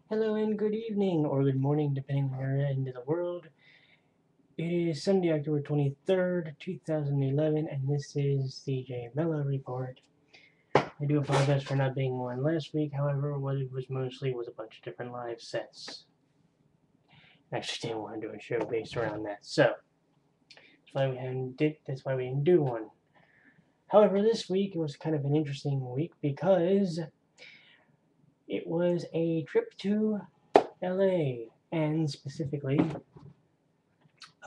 Hello and good evening, or good morning, depending on where you're in the world. It is Sunday, October 23rd, 2011, and this is the J-MELO report. I do apologize for not being on last week, however, what it was mostly was a bunch of different live sets. I actually didn't want to do a show based around that, so that's why we didn't do one. However, this week it was kind of an interesting week because it was a trip to LA, and specifically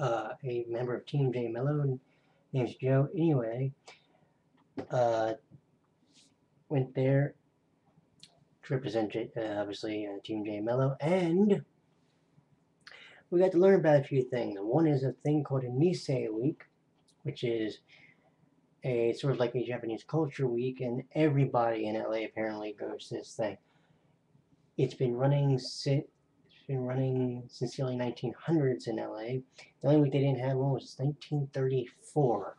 a member of Team J-MELO named Joe anyway, uh, went there to represent obviously Team J-MELO, and we got to learn about a few things. One is a thing called a Nisei Week, which is a sort of like a Japanese culture week, and everybody in LA apparently goes to this thing. It's been running since the early 1900s in LA. The only week they didn't have one was 1934.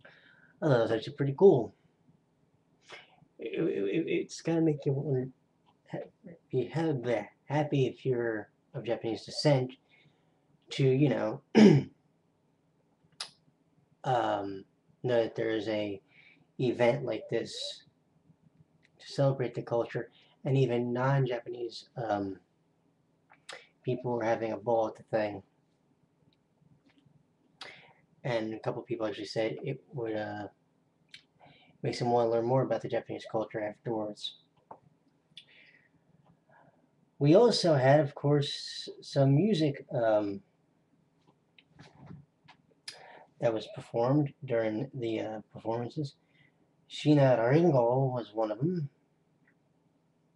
I thought that was actually pretty cool. It's gonna make you want to be happy if you're of Japanese descent to know that there is a event like this to celebrate the culture, and even non-Japanese people were having a ball at the thing. And a couple people actually said it would make them want to learn more about the Japanese culture afterwards. We also had, of course, some music that was performed during the performances. Shina Ringo was one of them.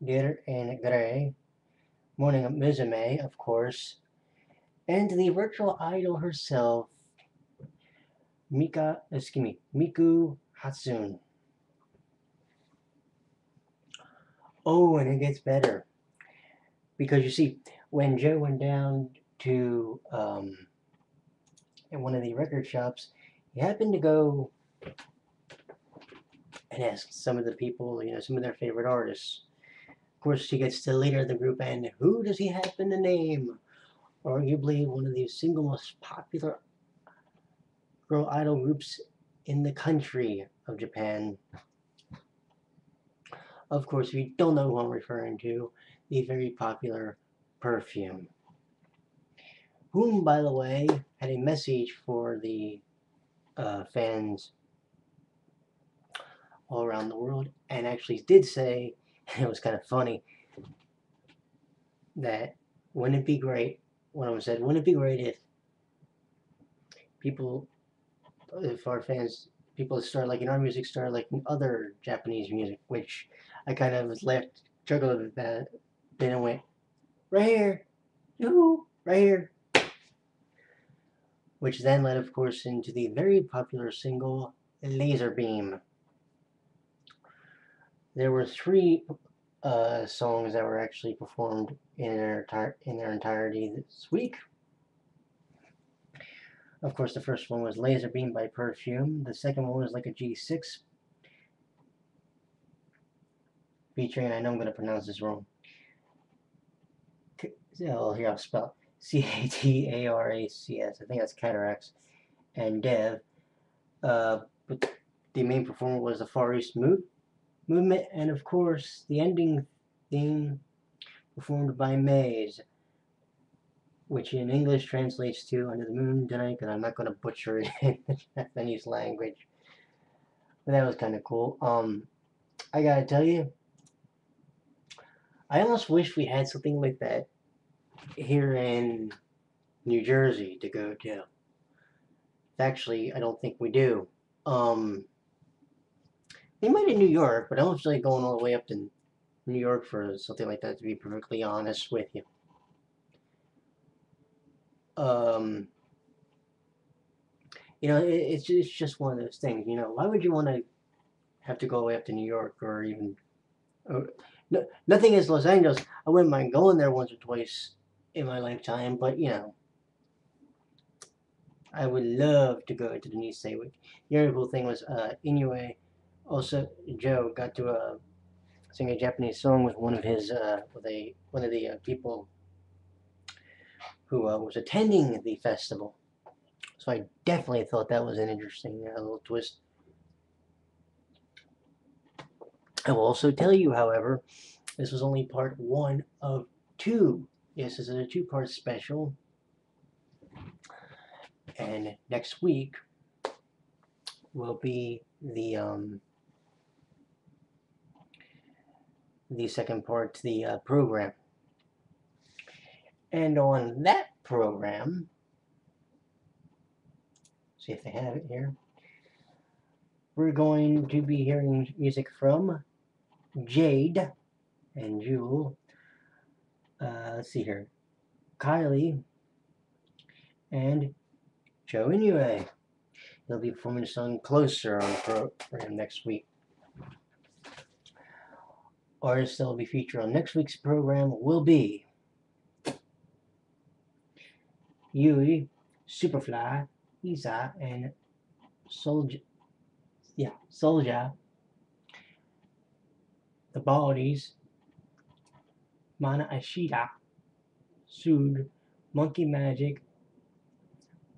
Dir and Gray, Morning of Mizume, of course, and the virtual idol herself, Miku Hatsune. Oh, and it gets better. Because you see, when Joe went down to in one of the record shops, he happened to go and ask some of the people, some of their favorite artists. Of course, he gets to the leader of the group, and who does he happen to name? Arguably one of the single most popular girl idol groups in the country of Japan. Of course, if you don't know who I'm referring to, the very popular Perfume. Whom, by the way, had a message for the fans all around the world, and actually did say, and it was kind of funny, that wouldn't it be great, one of them said, wouldn't it be great if our fans, people start liking our music, start liking other Japanese music, which I kind of laughed, chuckled at that, then it went, right here, yoo right here. Which then led, of course, into the very popular single, Laser Beam. There were three songs that were actually performed in their entirety this week. Of course, the first one was Laser Beam by Perfume. The second one was Like a G6, featuring, I know I'm going to pronounce this wrong. Here I'll spell Cataracs. I think that's Cataracts. And Dev. But the main performer was the Far East Movement, and of course, the ending theme performed by Maze, which in English translates to Under the Moon Tonight, because I'm not going to butcher it in the Japanese language. But that was kind of cool. I gotta tell you, I almost wish we had something like that here in New Jersey to go to. Actually, I don't think we do. They might in New York, but I don't feel like going all the way up to New York for something like that, to be perfectly honest with you. It's just one of those things. Why would you want to have to go all the way up to New York, or even nothing is Los Angeles. I wouldn't mind going there once or twice in my lifetime, but I would love to go to the Nisei Week. The other cool thing was Inoue, also Joe, got to sing a Japanese song with one of his one of the people who was attending the festival. So I definitely thought that was an interesting little twist. I will also tell you, however, this was only part one of two. Yes, this is a two-part special. And next week will be the second part to the program. And on that program, see if they have it here, we're going to be hearing music from Jade and Jewel. Let's see here, Kylie and Joe Inoue. They'll be performing the song Closer on the program next week. Artists that will be featured on next week's program will be Yui, Superfly, Isa, and Soulja. The Baldies, Mana Ashida, Sood, Monkey Magic,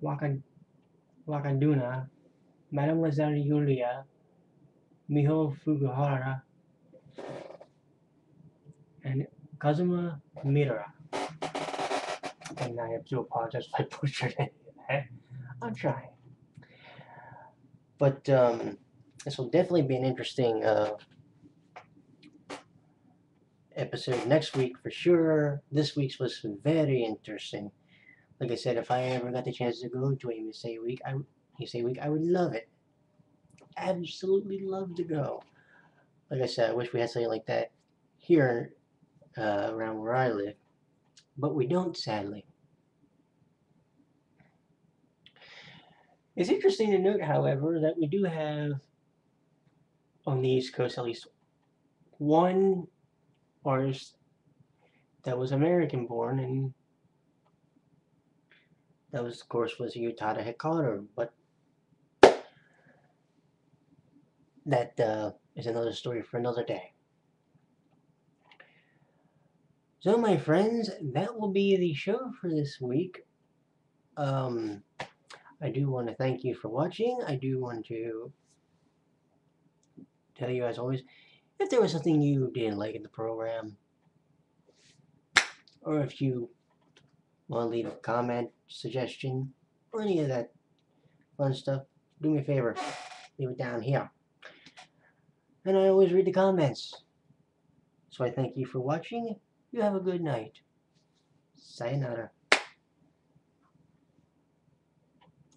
Wakanduna, Mademoiselle Yulia, Miho Fukuhara, and Kazuma Mira. And I have to apologize if I butchered any of that. I'm trying. But this will definitely be an interesting episode next week for sure. This week's was very interesting. Like I said, if I ever got the chance to go to a Misei Week, I would love it. Absolutely love to go. Like I said, I wish we had something like that here around where I live, but we don't, sadly. It's interesting to note, however, that we do have on the East Coast at least one artist that was American born, and that was, of course, was Utada Hikaru, but that is another story for another day. So, my friends, that will be the show for this week. I do want to thank you for watching. I do want to tell you, as always, if there was something you didn't like in the program, or if you want to leave a comment, suggestion, or any of that fun stuff, do me a favor, leave it down here. And I always read the comments. So I thank you for watching. You have a good night. Sayonara.